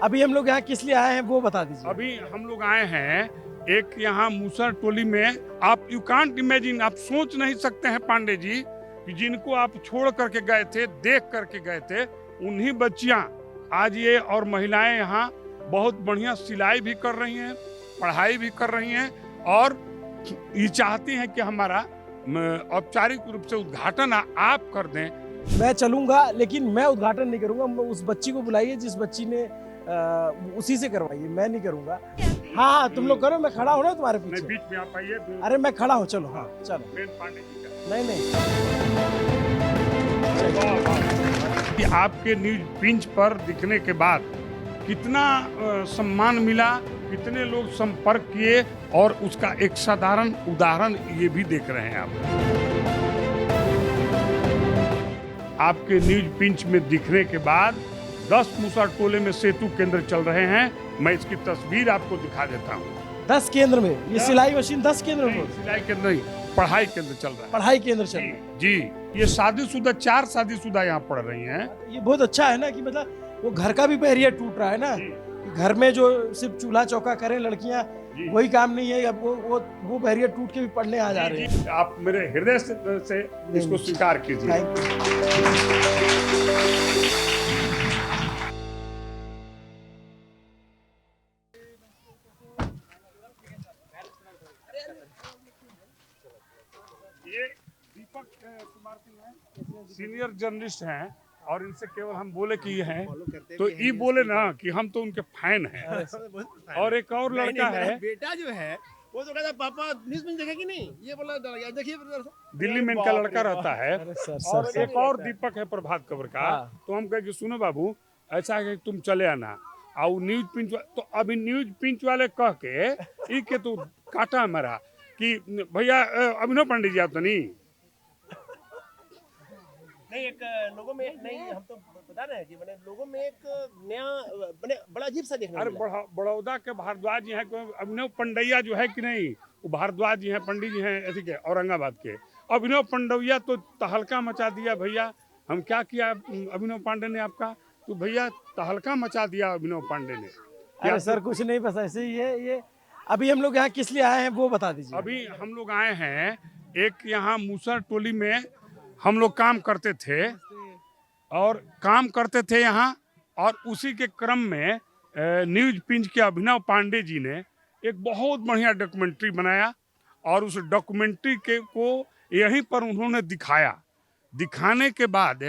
अभी हम लोग यहाँ किस लिए आए हैं वो बता दीजिए। अभी हम लोग आए हैं एक यहाँ मूसर टोली में। आप यू कांट इमेजिन, आप सोच नहीं सकते हैं पांडे जी कि जिनको आप छोड़ करके गए थे, देख करके गए थे, उन्हीं बच्चियां आज ये और महिलाएं यहाँ बहुत बढ़िया सिलाई भी कर रही हैं, पढ़ाई भी कर रही हैं और ये चाहती हैं कि हमारा औपचारिक रूप से उद्घाटन आप कर दें। मैं चलूंगा लेकिन मैं उद्घाटन नहीं करूंगा। उस बच्ची को बुलाइए जिस बच्ची ने उसी से करवाइए, मैं नहीं करूंगा। हाँ तुम लोग करो, मैं खड़ा हूँ ना तुम्हारे पीछे। बीच में आप आइए। अरे मैं खड़ा हूँ, चलो। हाँ चलो। मेन पांडे जी का नहीं कि आपके न्यूज पिंच पर दिखने के बाद कितना सम्मान मिला, कितने लोग संपर्क किए और उसका एक साधारण उदाहरण ये भी देख रहे हैं आपके न्यूज पिंच में दिखने के बाद 10 मूसर टोले में सेतु केंद्र चल रहे हैं। मैं इसकी तस्वीर आपको दिखा देता हूँ। 10 केंद्र में ये सिलाई मशीन 10 केंद्र में, सिलाई केंद्र नहीं, पढ़ाई केंद्र चल रहा है। पढ़ाई केंद्र चल रहा है जी। ये शादीशुदा 4 शादीशुदा यहाँ पढ़ रही हैं। ये बहुत अच्छा है ना कि मतलब वो घर का भी बैरियर टूट रहा है ना। घर में जो सिर्फ चूल्हा चौका करें लड़कियां, वही काम नहीं है। अब वो बैरियर टूट के भी पढ़ने आ जा रहे हैं। आप मेरे हृदय से इसको स्वीकार कीजिए। ये दीपक कुमार सिंह हैं, सीनियर जर्नलिस्ट हैं और इनसे केवल हम बोले कि ये हैं तो ये बोले ना कि हम तो उनके फैन हैं। और एक और लड़का है, बेटा जो है वो तो कहता पापा न्यूज़ में देखा कि नहीं, ये बोला देखिए दिल्ली में इनका लड़का रहता है। और एक और दीपक है प्रभात खबर का। तो हम कहे कि सुनो बाबू, ऐसा है कि तुम चले आना और न्यूज पिंच। तो अभी न्यूज पिंच वाले कह के ई के तो काटा हमारा कि भैया अभिनव पांडे जी आप तो नहीं एक लोगों में नहीं, हम तो बता रहे हैं कि मैंने लोगों में एक नया मैंने बड़ा अजीब सा देखने अरे बड़ौदा के भारद्वाज जी हैं, अभिनव पंडैया जो है कि नहीं, वो भारद्वाज जी हैं, पंडित जी हैं ऐसे के औरंगाबाद के। अभिनव पंडैया तो तहलका मचा दिया भैया। हम क्या किया अभिनव पांडे ने आपका, तो भैया तहलका मचा दिया अभिनव पांडे ने। अरे सर कुछ नहीं, बस ऐसे ही है ये। अभी हम लोग यहाँ किस लिए आए हैं वो बता दीजिए। अभी हम लोग आए हैं एक यहाँ मूसर टोली में हम लोग काम करते थे यहाँ। और उसी के क्रम में न्यूज पिंच के अभिनव पांडे जी ने एक बहुत बढ़िया डॉक्यूमेंट्री बनाया और उस डॉक्यूमेंट्री के को यहीं पर उन्होंने दिखाया। दिखाने के बाद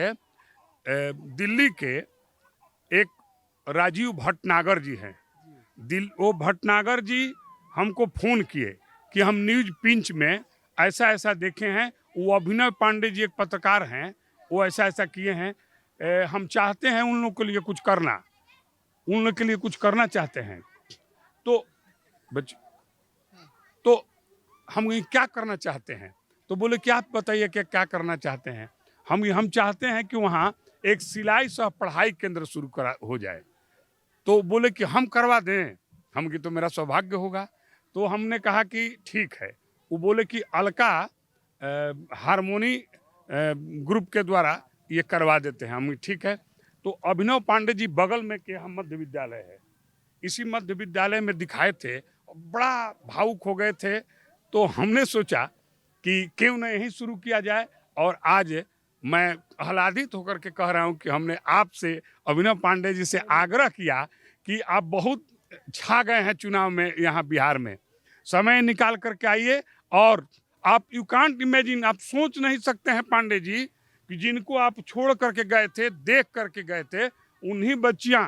दिल्ली के एक राजीव भटनागर जी हैं, वो भटनागर जी हमको फ़ोन किए कि हम न्यूज पिंच में ऐसा ऐसा देखे हैं। वो अभिनव पांडे जी एक पत्रकार हैं, वो ऐसा ऐसा किए हैं। हम चाहते हैं उन लोगों के लिए कुछ करना, उन लोगों के लिए कुछ करना चाहते हैं। तो हम क्या करना चाहते हैं, तो बोले कि आप बताइए कि क्या करना चाहते हैं। हम चाहते हैं कि वहाँ एक सिलाई सह पढ़ाई केंद्र शुरू हो जाए। तो बोले कि हम करवा दें। हम कि तो मेरा सौभाग्य होगा। तो हमने कहा कि ठीक है। वो बोले कि अलका हारमोनी ग्रुप के द्वारा ये करवा देते हैं। हम ठीक है। तो अभिनव पांडे जी बगल में के हम मध्य विद्यालय है, इसी मध्य विद्यालय में दिखाए थे, बड़ा भावुक हो गए थे। तो हमने सोचा कि क्यों न यहीं शुरू किया जाए। और आज मैं आह्लादित होकर के कह रहा हूँ कि हमने आपसे, अभिनव पांडे जी से आग्रह किया कि आप बहुत छा गए हैं चुनाव में यहाँ बिहार में, समय निकाल करके आइए। और आप यू कांट इमेजिन, आप सोच नहीं सकते हैं पांडे जी कि जिनको आप छोड़ करके गए थे, देख करके गए थे, उन्हीं बच्चियां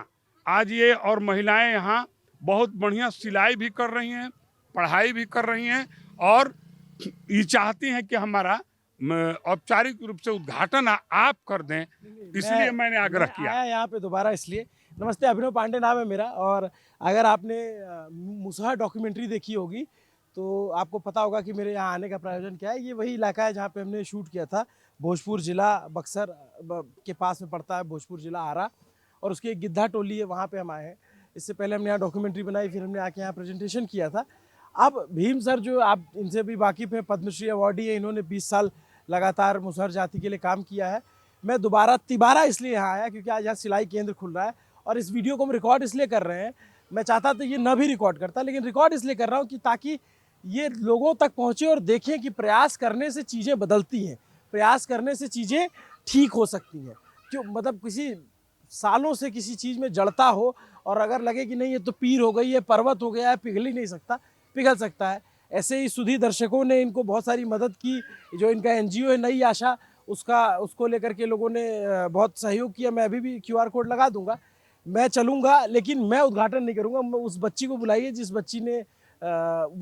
आज ये और महिलाएं यहाँ बहुत बढ़िया सिलाई भी कर रही हैं, पढ़ाई भी कर रही हैं और ये चाहती हैं कि हमारा औपचारिक रूप से उद्घाटन आप कर दें। इसलिए मैंने आग्रह किया यहाँ पे दोबारा। इसलिए नमस्ते, अभिनव पांडे नाम है मेरा। और अगर आपने मूसर डॉक्यूमेंट्री देखी होगी तो आपको पता होगा कि मेरे यहाँ आने का प्रयोजन क्या है। ये वही इलाका है जहाँ पे हमने शूट किया था। भोजपुर जिला बक्सर के पास में पड़ता है, भोजपुर जिला आरा, और उसकी एक गिद्धा टोली है, वहाँ पे हम आए हैं। इससे पहले हमने यहाँ डॉक्यूमेंट्री बनाई, फिर हमने आके यहाँ प्रेजेंटेशन किया था। अब भीम सर जो आप इनसे भी वाकिफ़ हैं, पद्मश्री अवार्डी है, इन्होंने 20 साल लगातार मुसहर जाति के लिए काम किया है। मैं दोबारा तिबारा इसलिए यहाँ आया क्योंकि आज यहाँ सिलाई केंद्र खुल रहा है और इस वीडियो को हम रिकॉर्ड इसलिए कर रहे हैं, मैं चाहता तो ये न भी रिकॉर्ड करता, लेकिन रिकॉर्ड इसलिए कर रहा हूँ कि ताकि ये लोगों तक पहुँचे और देखें कि प्रयास करने से चीज़ें बदलती हैं, प्रयास करने से चीज़ें ठीक हो सकती हैं। क्यों, मतलब किसी सालों से किसी चीज़ में जड़ता हो और अगर लगे कि नहीं ये तो पीर हो गई है, पर्वत हो गया है, पिघल ही नहीं सकता, पिघल सकता है। ऐसे ही सुधी दर्शकों ने इनको बहुत सारी मदद की, जो इनका एनजीओ है नई आशा, उसको लेकर के लोगों ने बहुत सहयोग किया। मैं अभी भी QR कोड लगा दूंगा, मैं चलूंगा, लेकिन मैं उद्घाटन नहीं करूंगा। मैं उस बच्ची को बुलाइए जिस बच्ची ने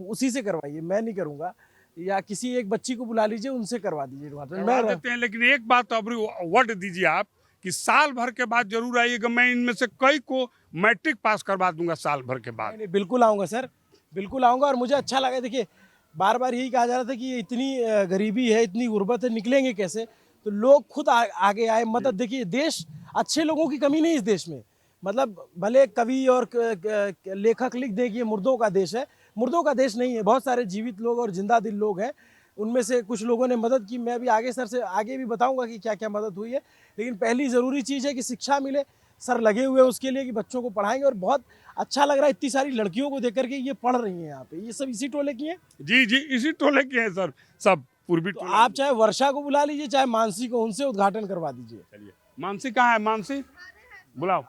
उसी से करवाइए, मैं नहीं करूंगा, या किसी एक बच्ची को बुला लीजिए, उनसे करवा दीजिए उद्घाटन। करवा मैं देते हैं, लेकिन एक बात अब वर्ड दीजिए आप कि साल भर के बाद जरूर आइएगा। मैं इनमें से कई को मैट्रिक पास करवा दूंगा साल भर के बाद। नहीं, बिल्कुल आऊँगा सर, बिल्कुल आऊँगा। और मुझे अच्छा लगा, देखिए बार बार यही कहा जा रहा था कि ये इतनी गरीबी है, इतनी गुर्बत है, निकलेंगे कैसे, तो लोग खुद आगे आए, मदद। देखिए देश, अच्छे लोगों की कमी नहीं इस देश में, मतलब भले कवि और लेखक लिख दे कि ये मुर्दों का देश है, मुर्दों का देश नहीं है, बहुत सारे जीवित लोग और जिंदा दिल लोग हैं। उनमें से कुछ लोगों ने मदद की, मैं भी आगे सर से आगे भी बताऊंगा कि क्या क्या मदद हुई है। लेकिन पहली ज़रूरी चीज़ है कि शिक्षा मिले, सर लगे हुए उसके लिए कि बच्चों को पढ़ाएंगे। और बहुत अच्छा लग रहा है इतनी सारी लड़कियों को देख करके, ये पढ़ रही हैं यहाँ पे, ये सब इसी टोले की हैं। जी जी, इसी टोले के हैं सर, सब पूर्वी तो टोले। आप चाहे वर्षा को बुला लीजिए, चाहे मानसी को, उनसे उद्घाटन करवा दीजिए। चलिए, मानसी कहाँ है? मानसी बुलाओ,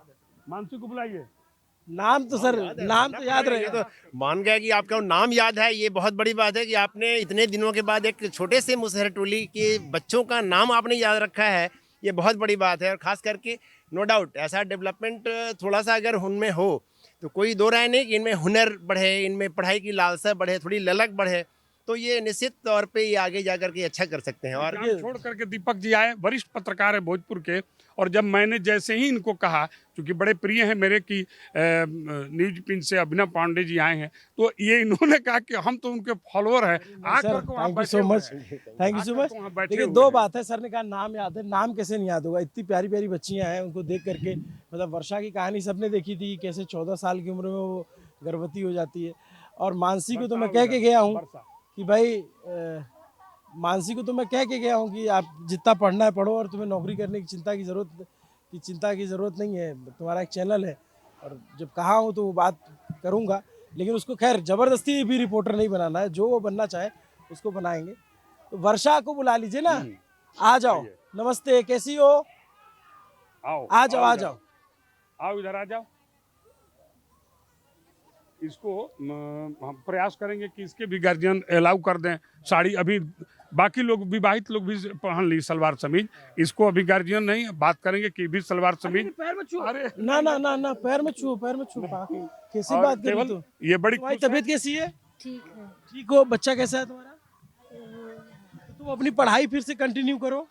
मानसी को बुलाइए। नाम तो सर, नाम तो याद ये रहेगा। तो मान गया कि आपका नाम याद है, ये बहुत बड़ी बात है कि आपने इतने दिनों के बाद एक छोटे से मुसहर टोली के बच्चों का नाम आपने याद रखा है, ये बहुत बड़ी बात है। और खास करके नो डाउट ऐसा डेवलपमेंट थोड़ा सा अगर उनमें हो तो कोई दो राय नहीं कि इनमें हुनर बढ़े, इनमें पढ़ाई की लालसा बढ़े, थोड़ी ललक बढ़े, तो ये निश्चित तौर पे ये आगे जा करके अच्छा कर सकते हैं। और काम छोड़ करके दीपक जी आए, वरिष्ठ पत्रकार है भोजपुर के, और जब मैंने जैसे ही इनको कहा, क्योंकि बड़े प्रिय हैं मेरे की न्यूज पिन से अभिनव पांडे जी आए हैं, तो ये इन्होंने कहा कि हम तो उनके फॉलोअर हैं, आकर को वहाँ थैंक यू बैठे सो हुए मच, हैं। थैंक यू सो आकर मच। को वहाँ बैठे देखिए हुए दो हैं। बात है, सर ने कहा नाम याद है, नाम कैसे नहीं याद होगा, इतनी प्यारी प्यारी बच्चियां हैं, उनको देख करके, मतलब वर्षा की कहानी सबने देखी थी, कैसे 14 साल की उम्र में वो गर्भवती हो जाती है। और मानसी को तो मैं कह के गया हूँ कि भाई मानसी को तो मैं कह के गया हूँ कि आप जितना पढ़ना है पढ़ो, और तुम्हें नौकरी करने की चिंता की ज़रूरत नहीं है, तुम्हारा एक चैनल है। और जब कहा हूँ तो वो बात करूँगा, लेकिन उसको खैर ज़बरदस्ती भी रिपोर्टर नहीं बनाना है, जो वो बनना चाहे उसको बनाएंगे। तो वर्षा को बुला लीजिए ना, आ जाओ। नमस्ते, कैसी हो? आओ, आ जाओ, आ इधर। जाओ। आओ इधर, आ जाओ। इसको हम प्रयास करेंगे कि इसके भी गार्जियन अलाउ कर दें साड़ी। अभी बाकी लोग, विवाहित लोग भी पहन ली सलवार समीज, इसको अभी गार्जियन नहीं, बात करेंगे कि भी सलवार समीज। पैर में छुओ, अरे ना ना ना ना, पैर में छुओ, पैर में छुओ। कैसी और बात कर रही केवल तो? ये बड़ी तुम्हारी खुश है। तबीयत कैसी है? ठीक है। ठीक हो? बच्चा कैसा है तुम्हारा? तो तुम अपनी पढ़ाई फिर से कंटिन्यू करो,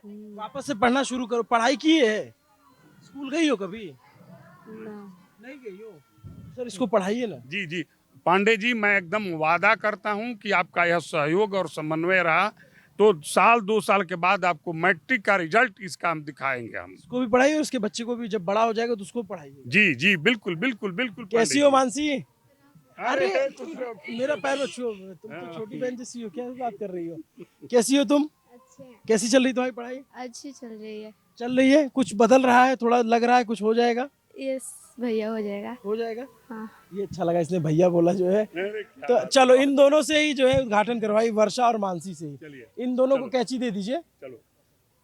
वापस से पढ़ना शुरू करो। पढ़ाई की है? स्कूल गई हो कभी? नहीं गई हो? सर इसको पढ़ाइए ना। जी जी, पांडे जी, मैं एकदम वादा करता हूं कि आपका यह सहयोग और समन्वय रहा तो साल 2 साल के बाद आपको मैट्रिक का रिजल्ट इसका हम दिखाएंगे। हम उसको भी पढ़ाइए, उसके बच्चे को भी, जब बड़ा हो जाएगा तो उसको पढ़ाइए। जी जी, बिल्कुल बिल्कुल बिल्कुल। कैसी हो मानसी? अरे मेरा पैर में छुओ, तुम तो छोटी बहन जैसी हो, क्या बात कर रही हो? कैसी हो तुम? अच्छे। कैसी चल रही तुम्हारी पढ़ाई? अच्छी चल रही है। चल रही है? कुछ बदल रहा है? थोड़ा लग रहा है कुछ हो जाएगा? यस भैया, हो जाएगा। हो जाएगा। हाँ। ये अच्छा लगा, इसने भैया बोला जो है। अरे क्या तो चलो इन दोनों से ही जो है उद्घाटन करवाई, वर्षा और मानसी से ही। चलिए, इन दोनों को कैची दे दीजिए। चलो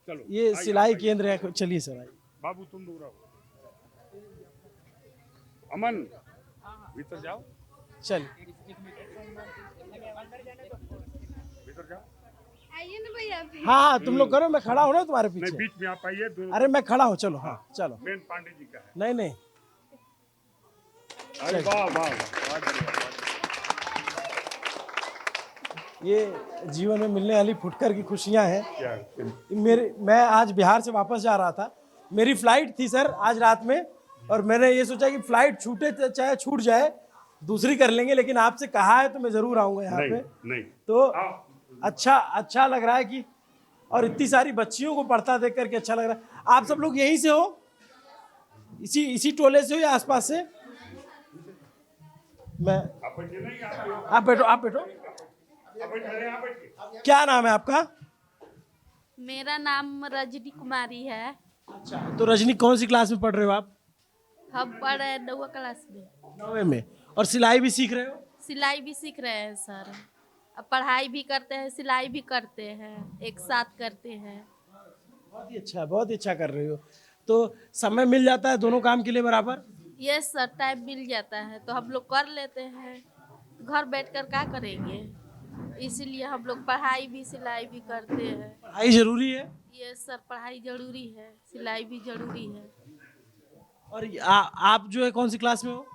चलो, ये आइए, सिलाई आइए। केंद्र है, चलिए सर आइए। बाबू तुम दूर रहो। अमन भीतर जाओ, चल भीतर जाओ। आइए ना भैया। हाँ हाँ, तुम लोग करो, मैं खड़ा हूँ ना तुम्हारे नहीं, पीछे। बीच में आप आइए। अरे मैं खड़ा हूँ, चलो। हाँ चलो। मेन पांडे जी का है। नहीं नहीं, अरे वाह वाह वाह, बहुत बढ़िया। ये जीवन में मिलने वाली फुटकर की खुशियाँ हैं। क्या मैं आज बिहार से वापस जा रहा था, मेरी फ्लाइट थी सर आज रात में, और मैंने ये सोचा कि फ्लाइट छूटे चाहे छूट जाए, दूसरी कर लेंगे, लेकिन आपसे कहा है तो मैं जरूर आऊँगा यहाँ नहीं पे। नहीं, तो अच्छा लग रहा है कि, और इतनी सारी बच्चियों को पढ़ता देख करके अच्छा लग रहा है। आप सब लोग यहीं से हो? इसी टोले से हो या आसपास से? मैं आप बैठो। क्या नाम है आपका? मेरा नाम रजनी कुमारी है। अच्छा, तो रजनी कौन सी क्लास में पढ़ रहे हो आप? हम पढ़ रहे हैं 9वीं क्लास में। 9वीं में। और सिलाई भी सीख रहे हो? सिलाई भी सीख रहे हैं सर। अब पढ़ाई भी करते हैं, सिलाई भी करते हैं, एक साथ करते हैं। बहुत ही अच्छा कर रही हो। तो समय मिल जाता है दोनों काम के लिए बराबर? ये सर टाइम मिल जाता है तो हम लोग कर लेते हैं। घर बैठकर क्या करेंगे, इसीलिए हम लोग पढ़ाई भी सिलाई भी करते हैं। पढ़ाई जरूरी है। ये सर पढ़ाई जरूरी है, सिलाई भी जरूरी है। और आप जो है कौन सी क्लास में हो?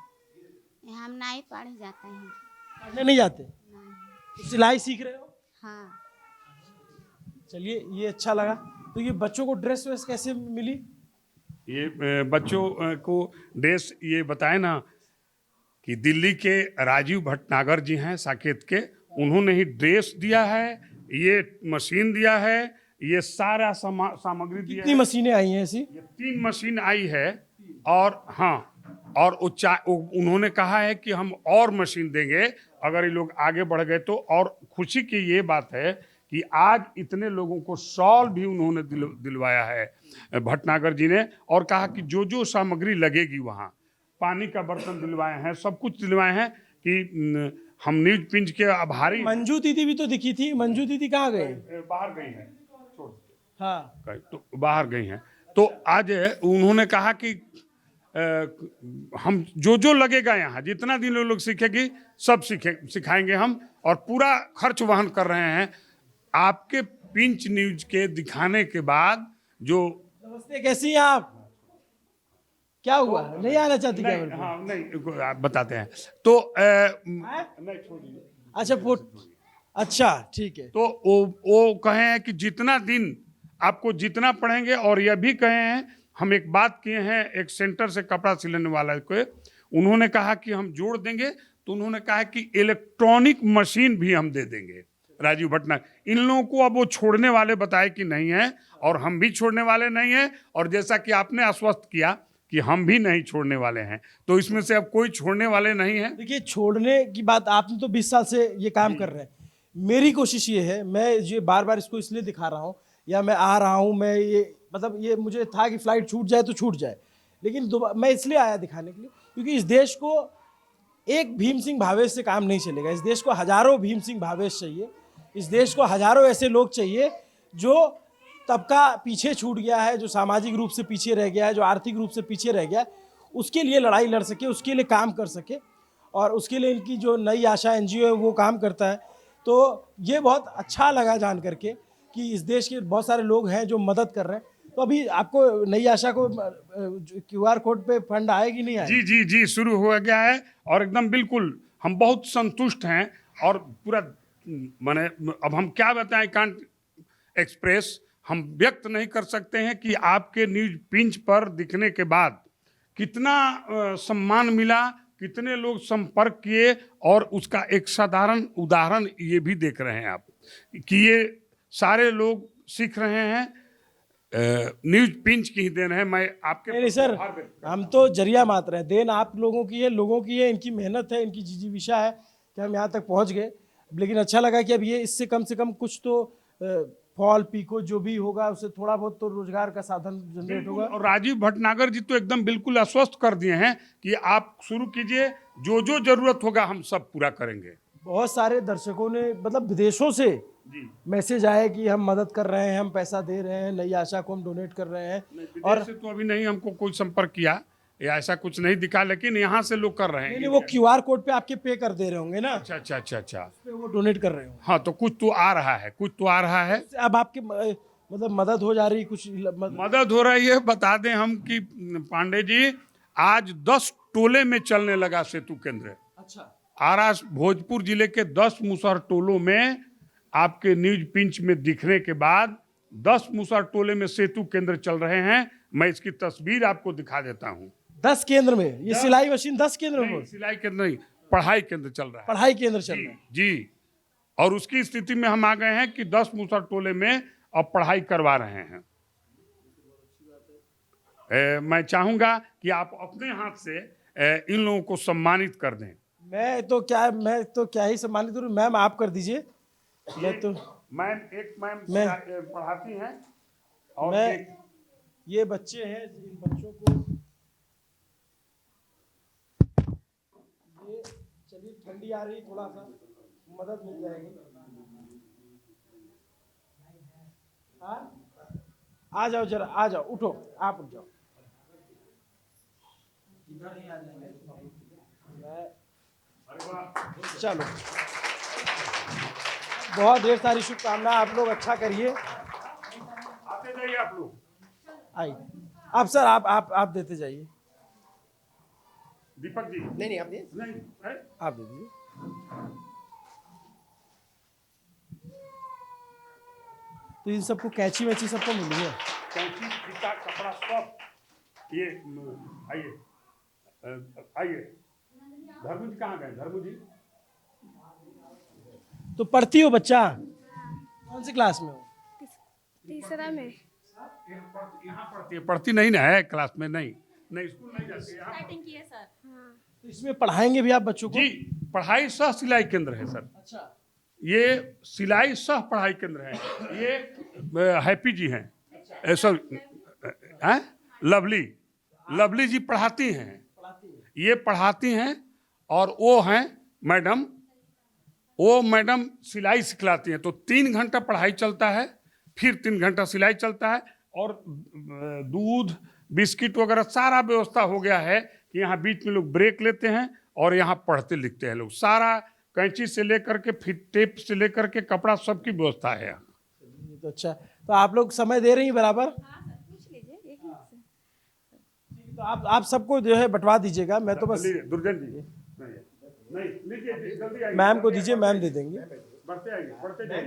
हम नहीं पढ़े जाते हैं। पढ़ने नहीं जाते? नहीं। तो सिलाई सीख रहे हो? हाँ। चलिए, ये अच्छा लगा। तो ये बच्चों को ड्रेस वेस कैसे मिली? ये बच्चों को ड्रेस ये बताए ना कि दिल्ली के राजीव भटनागर जी हैं साकेत के, उन्होंने ही ड्रेस दिया है, ये मशीन दिया है, ये सारा सामग्री दिया कितनी है। मशीनें आई हैं ऐसी? ये 3 मशीन आई है। और हाँ, और उन्होंने कहा है कि हम और मशीन देंगे अगर ये लोग आगे बढ़ गए तो। और खुशी की ये बात है कि आज इतने लोगों को शॉल भी उन्होंने दिलवाया है भटनागर जी ने, और कहा कि जो जो सामग्री लगेगी वहाँ, पानी का बर्तन दिलवाए हैं, सब कुछ दिलवाए हैं कि हम न्यूज पिंच के आभारी। मंजू दीदी भी तो दिखी थी, मंजू दीदी कहाँ गए? बाहर गई हैं, छोड़ हाँ, तो बाहर गई हैं। तो आज उन्होंने कहा कि हम जो जो लगेगा यहाँ, जितना दिन लोग सीखेगी सब सिखाएंगे हम, और पूरा खर्च वहन कर रहे हैं। आपके पिंच न्यूज के दिखाने के बाद जो नमस्ते, कैसी हैं आप? क्या हुआ, नहीं आना चाहती क्या? नहीं, हाँ नहीं, आप बताते हैं तो नहीं छोड़िए। अच्छा, अच्छा ठीक है। तो वो कहे हैं कि जितना दिन आपको जितना पढ़ेंगे, और यह भी कहे हैं, हम एक बात किए हैं एक सेंटर से कपड़ा सिलने वाला को, उन्होंने कहा कि हम जोड़ देंगे, तो उन्होंने कहा कि इलेक्ट्रॉनिक मशीन भी हम दे देंगे राजीव भटनागर। इन लोगों को अब वो छोड़ने वाले बताए कि नहीं है, और हम भी छोड़ने वाले नहीं हैं, और जैसा कि आपने आश्वस्त किया कि हम भी नहीं छोड़ने वाले हैं, तो इसमें से अब कोई छोड़ने वाले नहीं है। देखिए, छोड़ने की बात, आपने तो 20 साल से ये काम कर रहे हैं। मेरी कोशिश ये है, मैं ये बार बार इसको इसलिए दिखा रहा हूँ, या मैं आ रहा हूँ, मैं ये मतलब ये मुझे था कि फ्लाइट छूट जाए तो छूट जाए, लेकिन मैं इसलिए आया दिखाने के लिए क्योंकि इस देश को एक भीम सिंह भावेश से काम नहीं चलेगा। इस देश को हजारों भीम सिंह भावेश चाहिए। इस देश को हजारों ऐसे लोग चाहिए जो तबका पीछे छूट गया है, जो सामाजिक रूप से पीछे रह गया है, जो आर्थिक रूप से पीछे रह गया है, उसके लिए लड़ाई लड़ सके, उसके लिए काम कर सके, और उसके लिए इनकी जो नई आशा एनजीओ है वो काम करता है। तो ये बहुत अच्छा लगा जान करके कि इस देश के बहुत सारे लोग हैं जो मदद कर रहे हैं। तो अभी आपको नई आशा को QR कोड पे फंड आएगी नहीं आएगी? जी जी जी, शुरू हो गया है, और एकदम बिल्कुल हम बहुत संतुष्ट हैं। और पूरा माने अब हम क्या बताएं, कांट एक्सप्रेस, हम व्यक्त नहीं कर सकते हैं कि आपके न्यूज पिंच पर दिखने के बाद कितना सम्मान मिला, कितने लोग संपर्क किए, और उसका एक साधारण उदाहरण ये भी देख रहे हैं आप कि ये सारे लोग सीख रहे हैं। न्यूज पिंच की ही देन है। मैं आपके नहीं सर, हम तो जरिया मात्र हैं। देन आप लोगों की है, लोगों की है, इनकी मेहनत है, इनकी जिजीविषा है कि हम यहाँ तक पहुँच गए। लेकिन अच्छा लगा कि अब ये इससे कम से कम कुछ तो फॉल पीको जो भी होगा उससे थोड़ा बहुत तो रोजगार का साधन जनरेट होगा। और राजीव भटनागर जी तो एकदम बिल्कुल आश्वस्त कर दिए हैं कि आप शुरू कीजिए, जो जो जरूरत होगा हम सब पूरा करेंगे। बहुत सारे दर्शकों ने मतलब विदेशों से मैसेज आए कि हम मदद कर रहे हैं, हम पैसा दे रहे हैं, नई आशा को हम डोनेट कर रहे हैं। और से तो अभी नहीं हमको कोई संपर्क किया या ऐसा कुछ नहीं दिखा, लेकिन यहाँ से लोग कर रहे हैं। नहीं, वो QR कोड पे आपके पे कर दे रहे होंगे ना? अच्छा अच्छा अच्छा अच्छा, पे वो डोनेट कर रहे होंगे। हाँ, तो कुछ तो आ रहा है, कुछ तो आ रहा है। अब आपके मतलब मदद हो जा रही, कुछ मदद हो रही है। बता दें हम कि पांडे जी, आज 10 टोले में चलने लगा सेतु केंद्र। अच्छा, आरा भोजपुर जिले के 10 मुसहर टोलों में आपके न्यूज पिंच में दिखने के बाद 10 मुसहर टोले में सेतु केंद्र चल रहे हैं। मैं इसकी तस्वीर आपको दिखा देता हूँ। 10 केंद्र में ये सिलाई मशीन 10 केंद्र में? सिलाई केंद्र नहीं, पढ़ाई केंद्र चल रहा है। पढ़ाई केंद्र चल रहा है जी। और उसकी स्थिति में हम आ गए हैं कि 10 मुसहर टोले में अब पढ़ाई करवा रहे हैं। मैं चाहूंगा कि आप अपने हाथ से इन लोगों को सम्मानित कर दें। मैं तो क्या ही सम्मानित करूं। मैम आप कर दीजिए। मैम पढ़ाती हैं, और ये बच्चे हैं, इन बच्चों को ठंडी आ रही, थोड़ा सा मदद मिल जाएगी। हाँ, आ जाओ जरा, आ जाओ, उठो, आप उठ जाओ। इधर ही आ जाएंगे। चलो, बहुत ढेर सारी शुभकामनाएं, आप लोग अच्छा करिए। आते जाइए आप लोग। आइए, आप सर, आप देते जाइए। दीपक जी नहीं आप ये नहीं है? आप दे दीजिए। तो इन सबको कैची वैची सबको मिली है। कैंची, फीता, कपड़ा सब। ये आइए आइए। धर्मू जी कहाँ गए? धर्मू जी तो पढ़ती हो बच्चा? कौन सी क्लास में हो? तीसरा में। यहाँ पढ़ती है? पढ़ती नहीं ना है क्लास में? नहीं नहीं, स्कूल नहीं जाती है यहाँ। स्टार्टिंग किए सर। तो इसमें पढ़ाएंगे भी आप बच्चों को? जी, पढ़ाई सह सिलाई केंद्र है सर। अच्छा, ये सिलाई सह पढ़ाई केंद्र है। ये हैप्पी जी हैं, सॉरी लवली जी पढ़ाती हैं। ये पढ़ाती हैं और वो हैं मैडम, वो मैडम सिलाई सिखलाती हैं। तो 3 घंटा पढ़ाई चलता है, फिर 3 घंटा सिलाई चलता है, और दूध बिस्किट वगैरह सारा व्यवस्था हो गया है कि यहाँ बीच में लोग ब्रेक लेते हैं और यहाँ पढ़ते लिखते हैं लोग। सारा कैंची से लेकर के फिर टेप से लेकर के कपड़ा सबकी व्यवस्था है यहाँ। ये तो अच्छा। तो आप लोग समय दे रही हैं बराबर? तो आप सबको जो है बंटवा दीजिएगा। मैं तो बस दुर्जन जी नहीं लीजिए, जल्दी आइए। मैम को दीजिए, मैम दे देंगे। बढ़ते आइए, बढ़ते जाइए।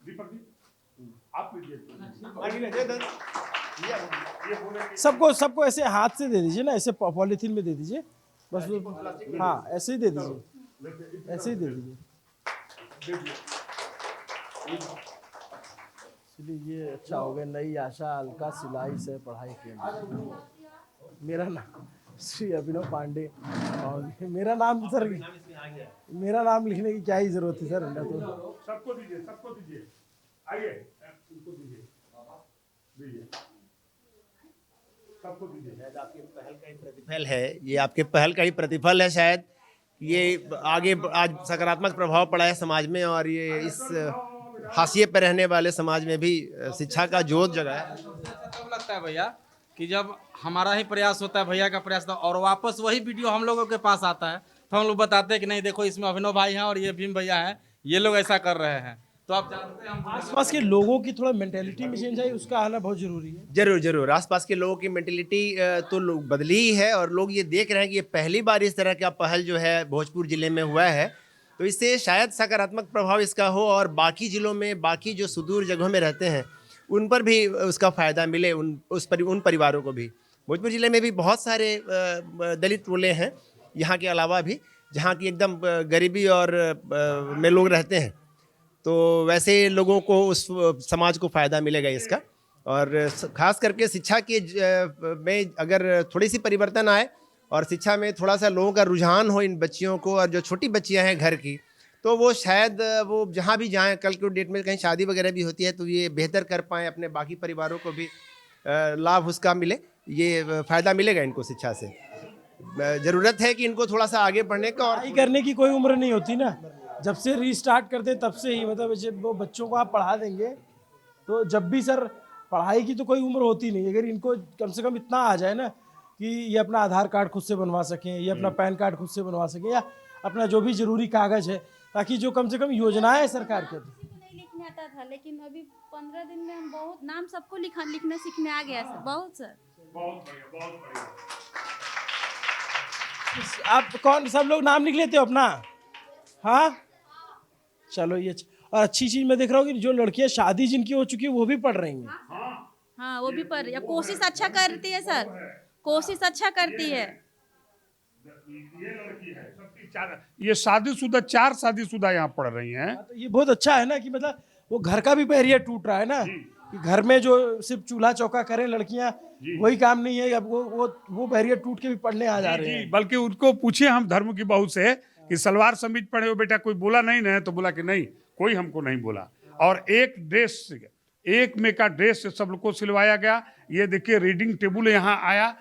दीपक जी आप लीजिए। सबको ऐसे हाथ से दे दीजिए ना, ऐसे पॉलीथीन में दे दीजिए बस। हाँ, ऐसे ही दे दीजिए, ऐसे ही दे दीजिए। चलिए, ये अच्छा हो गया। नई आशा अलका सिलाई से पढ़ाई केंद्र। मेरा नाम श्री अभिनव पांडे, और मेरा नाम सर, मेरा नाम लिखने की क्या ही जरूरत है सर? तो सबको दीजिए, सबको दीजिए। आइए, उनको दीजिए, दीजिए, सबको दीजिए। शायद आपके पहल का ही प्रतिफल है, ये आपके पहल का ही प्रतिफल है। शायद ये आगे आज सकारात्मक प्रभाव पड़ा है समाज में, और ये इस हाशिए पर रहने वाले समाज में भी शिक्षा का जोत जगा है। तब लगता है भैया कि जब हमारा ही प्रयास होता है, भैया का प्रयास था, और वापस वही वीडियो हम लोगों के पास आता है, तो हम लोग बताते हैं कि नहीं देखो, इसमें अभिनव भाई हैं और ये भीम भैया हैं, ये लोग ऐसा कर रहे हैं। तो आप जानते हैं, हम आसपास के लोगों की थोड़ा मेंटेलिटी में चेंज आई, उसका आना बहुत जरूरी है। जरूर जरूर, आसपास के लोगों की मेंटेलिटी तो लोग बदली ही है, और लोग ये देख रहे हैं कि ये पहली बार इस तरह का पहल जो है भोजपुर जिले में हुआ है। तो इससे शायद सकारात्मक प्रभाव इसका हो, और बाकी जिलों में, बाकी जो सुदूर जगहों में रहते हैं, उन पर भी उसका फ़ायदा मिले, उन परिवारों को भी। भोजपुर ज़िले में भी बहुत सारे दलित टोले हैं यहाँ के अलावा भी, जहाँ की एकदम गरीबी और में लोग रहते हैं। तो वैसे लोगों को, उस समाज को फ़ायदा मिलेगा इसका। और ख़ास करके शिक्षा के में अगर थोड़ी सी परिवर्तन आए, और शिक्षा में थोड़ा सा लोगों का रुझान हो इन बच्चियों को, और जो छोटी बच्चियां हैं घर की, तो वो शायद वो जहाँ भी जाएं, कल के डेट में कहीं शादी वगैरह भी होती है, तो ये बेहतर कर पाएँ, अपने बाकी परिवारों को भी लाभ उसका मिले। ये फ़ायदा मिलेगा इनको शिक्षा से। ज़रूरत है कि इनको थोड़ा सा आगे बढ़ने का। और पढ़ाई करने की कोई उम्र नहीं होती ना, जब से रीस्टार्ट करते तब से ही, मतलब जब वो बच्चों को आप पढ़ा देंगे, तो जब भी सर पढ़ाई की तो कोई उम्र होती नहीं। अगर इनको कम से कम इतना आ जाए ना कि ये अपना आधार कार्ड खुद से बनवा सकें, ये अपना पैन कार्ड खुद से बनवा सकें, या अपना जो भी जरूरी कागज है, ताकि जो कम से कम योजनाएं है सरकार के। नहीं लिखने आता था, लेकिन अभी 15 दिन में हम बहुत नाम सबको लिखना सीखने आ गया सर, बहुत सर। बहुत बढ़िया, बहुत बढ़िया। आप कौन, सब लोग नाम लिख लेते हो अपना? हाँ, चलो ये और अच्छी चीज मैं देख रहा हूँ कि जो लड़कियां शादी जिनकी हो चुकी है वो भी पढ़ रही हैं। हाँ, वो भी पढ़ रही है, कोशिश अच्छा करती है सर, कोशिश अच्छा करती है। ये लड़की है, सबकी 4, ये शादीशुदा 4 शादीशुदा यहाँ पढ़ रही हैं। तो ये बहुत अच्छा है ना, कि मतलब वो घर का भी बैरियर टूट रहा है ना, कि घर में जो सिर्फ चूल्हा चौका करें लड़कियां, वही काम नहीं है। अब वो बैरियर टूट के भी पढ़ने आ जा रहे हैं। बल्कि उनको पूछे हम धर्म की बहू से कि सलवार समीज पढ़े हो बेटा, कोई बोला नहीं ना? तो बोला कि नहीं, कोई हमको नहीं बोला। और एक में का ड्रेस सब लोग को सिलवाया गया। ये देखिए, रीडिंग टेबल यहाँ आया,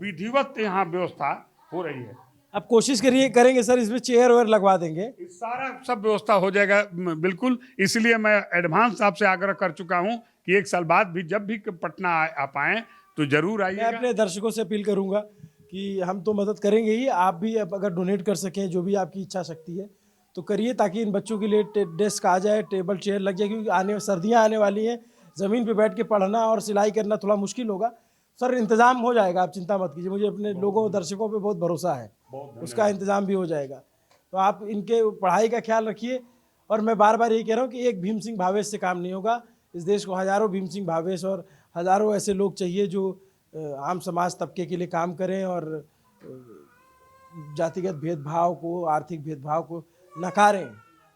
विधिवत यहाँ व्यवस्था हो रही है। अब कोशिश करेंगे सर, इसमें चेयर वेयर लगवा देंगे। इस सारा सब व्यवस्था हो जाएगा बिल्कुल। इसलिए मैं एडवांस आपसे आग्रह कर चुका हूं कि 1 साल बाद भी जब भी पटना आप आए तो जरूर मैं आइएगा। अपने दर्शकों से अपील करूंगा कि हम तो मदद करेंगे ही, आप भी अगर डोनेट कर सकें, जो भी आपकी इच्छा शक्ति है तो करिए, ताकि इन बच्चों के लिए डेस्क आ जाए, टेबल चेयर लग जाए, क्योंकि सर्दियाँ आने वाली हैं, ज़मीन पे बैठ के पढ़ना और सिलाई करना थोड़ा मुश्किल होगा। सर इंतज़ाम हो जाएगा, आप चिंता मत कीजिए, मुझे अपने लोगों दर्शकों पे बहुत भरोसा है, उसका इंतज़ाम भी हो जाएगा। तो आप इनके पढ़ाई का ख्याल रखिए। और मैं बार बार यही कह रहा हूँ कि एक भीम सिंह भावेश से काम नहीं होगा। इस देश को हज़ारों भीम सिंह भावेश और हज़ारों ऐसे लोग चाहिए जो आम समाज तबके के लिए काम करें और जातिगत भेदभाव को, आर्थिक भेदभाव को नकारें,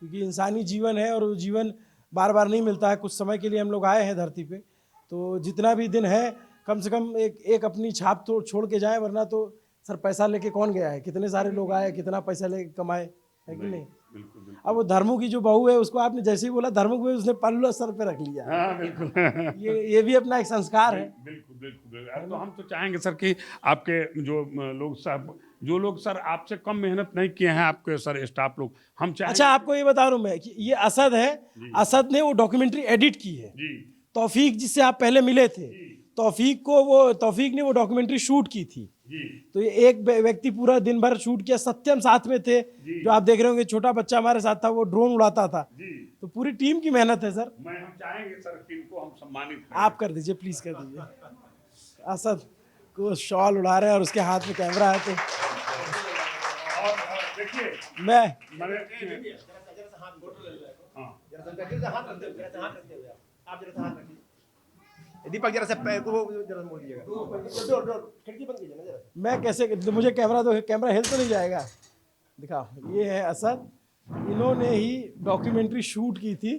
क्योंकि इंसानी जीवन है और वो जीवन बार बार नहीं मिलता है। कुछ समय के लिए हम लोग आए हैं धरती पे, तो जितना भी दिन है कम से कम एक अपनी छाप तो छोड़ के जाएं, वरना तो सर पैसा लेके कौन गया है? कितने सारे लोग आए, कितना पैसा लेके कमाए, है कि नहीं? अब वो धर्मू की जो बहू है उसको आपने जैसे ही बोला धर्मू को, उसने पल्लू सर पे रख लिया। हाँ बिल्कुल। ये भी अपना एक संस्कार है। बिल्कुल बिल्कुल। तो हम तो चाहेंगे सर कि आपके जो लोग सर आपसे कम मेहनत नहीं किए हैं, आपके सर स्टाफ लोग, हम चाहेंगे। अच्छा, आपको ये बता रहा हूँ मैं कि ये असद है, असद ने वो डॉक्यूमेंट्री एडिट की है। जी तौफीक जिससे आप पहले मिले थे, तौफीक ने वो डॉक्यूमेंट्री शूट की थी। जी तो ये एक व्यक्ति पूरा दिन भर शूट किया, सत्यम साथ में थे, जो आप देख रहे होंगे, छोटा बच्चा हमारे साथ था, वो ड्रोन उड़ाता था। जी। तो पूरी टीम की मेहनत है सर। हम चाहेंगे सर कि इनको हम सम्मानित करें। आप कर दीजिए, प्लीज कर दीजिए। असद को शॉल उड़ा रहे हैं और उसके हाथ में कैमरा है। तो और देखिए मैं दीपक जरा सा पैर को जरा मोड़ दीजिएगा, खिड़की बंद कीजिए ना जरा। मैं कैसे, तो मुझे कैमरा दो, कैमरा हिल तो नहीं जाएगा? दिखाओ, ये है असद, इन्होंने ही डॉक्यूमेंट्री शूट की थी।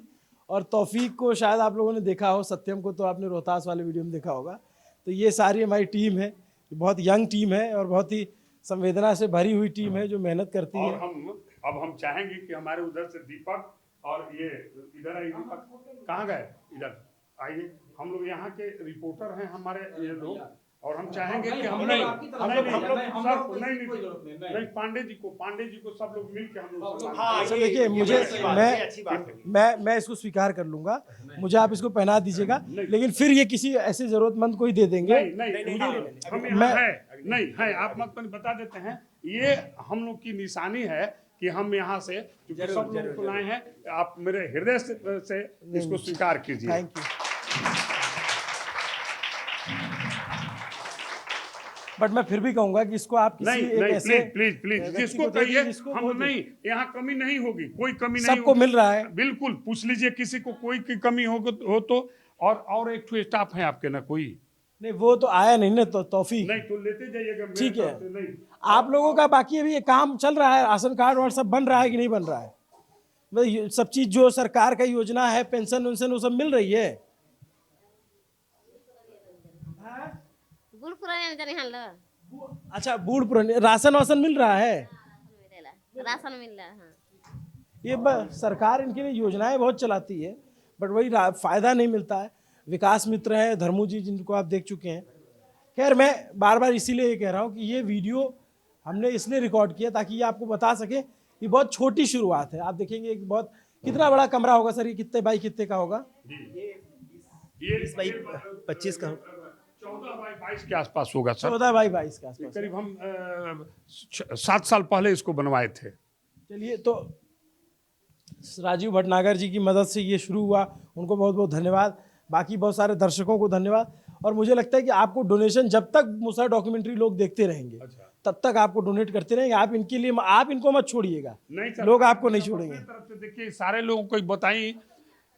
और तौफीक को शायद आप लोगों ने देखा हो, सत्यम को तो आपने रोहतास वाले वीडियो में देखा होगा। तो ये सारी हमारी टीम है, बहुत यंग टीम है और बहुत ही संवेदना से भरी हुई टीम है जो मेहनत करती है। और हम चाहेंगे कि हमारे उधर से दीपक और ये इधर आइए, दीपक कहाँ गए? इधर आइए, हम लोग यहाँ के रिपोर्टर हैं हमारे ये लोग, और हम चाहेंगे कि हम नहीं पांडे जी को सब लोग मिल के हम लोग। अच्छा देखिए, मुझे मैं इसको स्वीकार कर लूंगा, मुझे आप इसको पहना दीजिएगा, लेकिन फिर ये किसी ऐसे जरूरतमंद को ही दे देंगे। नहीं है, आप मत बता देते हैं, ये हम लोग की निशानी है कि हम यहाँ से सब लोग को लाए हैं। आप मेरे हृदय से इसको स्वीकार कीजिए। Thank you. बट मैं फिर भी कहूंगा कि इसको आप किसी एक ऐसे प्लीज जिसको कहिए, हम नहीं, यहाँ कमी नहीं होगी, कोई कमी नहीं सबको मिल रहा है। बिल्कुल, पूछ लीजिए किसी को, कोई की कमी हो तो। और एक ठो स्टाफ है आपके ना कोई? नहीं, वो तो आया नहीं ना, तो तौफीक नहीं तो लेते जाइएगा, ठीक है। आप लोगों का बाकी अभी ये काम चल रहा है, राशन कार्ड और सब बन रहा है कि नहीं बन रहा है? मतलब सब चीज जो सरकार का योजना है, पेंशन वेंशन, वो सब मिल रही है? अच्छा, बूढ़ पुराने राशन वासन मिल रहा है? राशन मिल रहा है, हाँ। ये सरकार इनके लिए योजनाएं बहुत चलाती है, बट वही फायदा नहीं मिलता है। विकास मित्र है धर्मू जी, जिनको आप देख चुके हैं। खैर, मैं बार बार इसीलिए ये कह रहा हूँ कि ये वीडियो हमने इसलिए रिकॉर्ड किया ताकि ये आपको बता सके, ये बहुत छोटी शुरुआत है। आप देखेंगे एक बहुत, कितना बड़ा कमरा होगा सर? ये कितने बाई कितने का होगा? ये 20x25 का 14 बाई 22 के आसपास होगा सर। 14 बाई 22 के आसपास। करीब हम 7 साल पहले इसको बनवाए थे। चलिए, तो राजीव भटनागर जी की मदद से ये शुरू हुआ, उनको बहुत बहुत धन्यवाद। बाकी बहुत सारे दर्शकों को धन्यवाद। और मुझे लगता है कि आपको डोनेशन, जब तक मूसा डॉक्यूमेंट्री लोग देखते रहेंगे, तब तक आपको डोनेट करते रहेंगे। आप इनके लिए, आप इनको मत छोड़िएगा, लोग आपको नहीं छोड़ेंगे। तरफ से देखिए, सारे लोगों को बताई,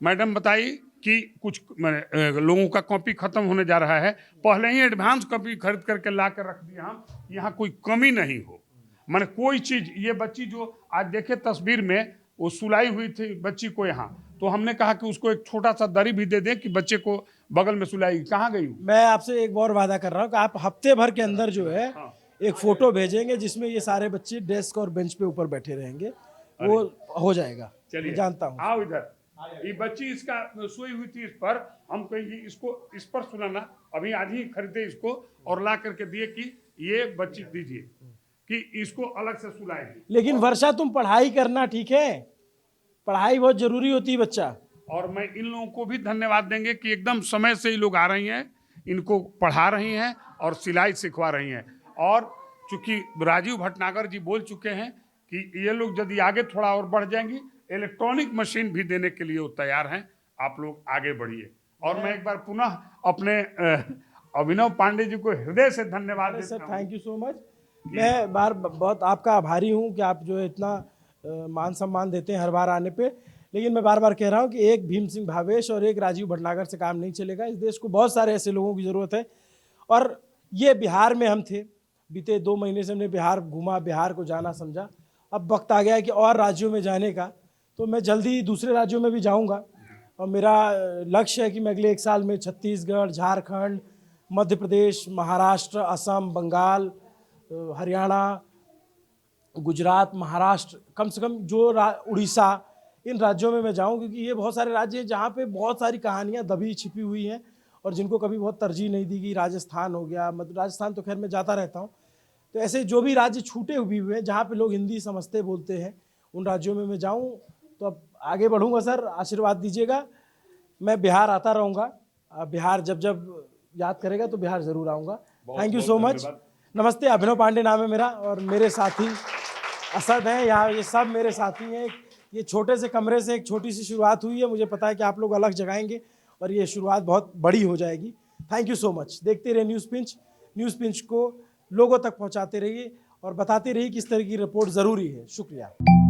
मैडम बताई कि कुछ लोगों का कॉपी खत्म होने जा रहा है, पहले ही एडवांस कॉपी खरीद करके ला कर रख दिया हम, यहाँ कोई कमी नहीं हो। मैंने कोई चीज, ये बच्ची जो आज देखे तस्वीर में, वो सुलाई हुई थी बच्ची को यहाँ, तो हमने कहा कि उसको एक छोटा सा दरी भी दे दें कि बच्चे को बगल में सुलाई। कहाँ गई? मैं आपसे एक और वादा कर रहा हूँ कि आप हफ्ते भर के अंदर जो है एक फोटो भेजेंगे जिसमें ये सारे बच्चे डेस्क और बेंच पे ऊपर बैठे रहेंगे, वो हो जाएगा। चलिए, जानता हूँ। आओ इधर। ये बच्ची इसका सोई हुई थी, इस पर हम कहेंगे इसको इस पर सुलाना। अभी आज ही खरीदे इसको और ला करके दिए कि ये बच्ची दीजिए। कि इसको अलग से सुलाएगी। लेकिन वर्षा तुम पढ़ाई करना, ठीक है, पढ़ाई बहुत जरूरी होती है बच्चा। और मैं इन लोगों को भी धन्यवाद देंगे कि एकदम समय से ये लोग आ रही हैं, इनको पढ़ा रही हैं और सिलाई सिखवा रही हैं। और चूंकि राजीव भटनागर जी बोल चुके हैं कि ये लोग यदि आगे थोड़ा और बढ़ जाएंगी, इलेक्ट्रॉनिक मशीन भी देने के लिए वो तैयार हैं। आप लोग आगे बढ़िए। और मैं एक बार पुनः अपने अभिनव पांडे जी को हृदय से धन्यवाद सर देता हूं। Thank you so much. मैं बहुत आपका आभारी हूँ कि आप जो है इतना मान सम्मान देते हैं हर बार आने पे। लेकिन मैं बार बार कह रहा हूँ कि एक भीम सिंह भावेश और एक राजीव भटनागर से काम नहीं चलेगा। इस देश को बहुत सारे ऐसे लोगों की ज़रूरत है। और ये बिहार में हम थे, बीते 2 महीने से हमने बिहार घूमा, बिहार को जाना समझा। अब वक्त आ गया है कि और राज्यों में जाने का, तो मैं जल्दी दूसरे राज्यों में भी जाऊँगा। और मेरा लक्ष्य है कि मैं अगले 1 साल में छत्तीसगढ़, झारखंड, मध्य प्रदेश, महाराष्ट्र, असम, बंगाल, हरियाणा, गुजरात, महाराष्ट्र, कम से कम जो उड़ीसा, इन राज्यों में मैं जाऊं, क्योंकि ये बहुत सारे राज्य हैं जहाँ पे बहुत सारी कहानियाँ दबी छिपी हुई हैं और जिनको कभी बहुत तरजीह नहीं दी गई। राजस्थान हो गया, मतलब राजस्थान तो खैर मैं जाता रहता हूँ। तो ऐसे जो भी राज्य छूटे हुए हैं जहाँ पे लोग हिंदी समझते बोलते हैं, उन राज्यों में मैं जाऊँ। तो अब आगे बढ़ूँगा सर, आशीर्वाद दीजिएगा। मैं बिहार आता रहूँगा, बिहार जब जब याद करेगा तो बिहार ज़रूर आऊँगा। Thank you so much. नमस्ते, अभिनव पांडे नाम है मेरा और मेरे साथी असद हैं यहाँ, ये सब मेरे साथी हैं। ये छोटे से कमरे से एक छोटी सी शुरुआत हुई है, मुझे पता है कि आप लोग अलग जगाएंगे और ये शुरुआत बहुत बड़ी हो जाएगी। Thank you so much. देखते रहिए न्यूज़ पिंच को लोगों तक पहुँचाते रहिए और बताते रहिए कि इस तरह की रिपोर्ट ज़रूरी है। शुक्रिया।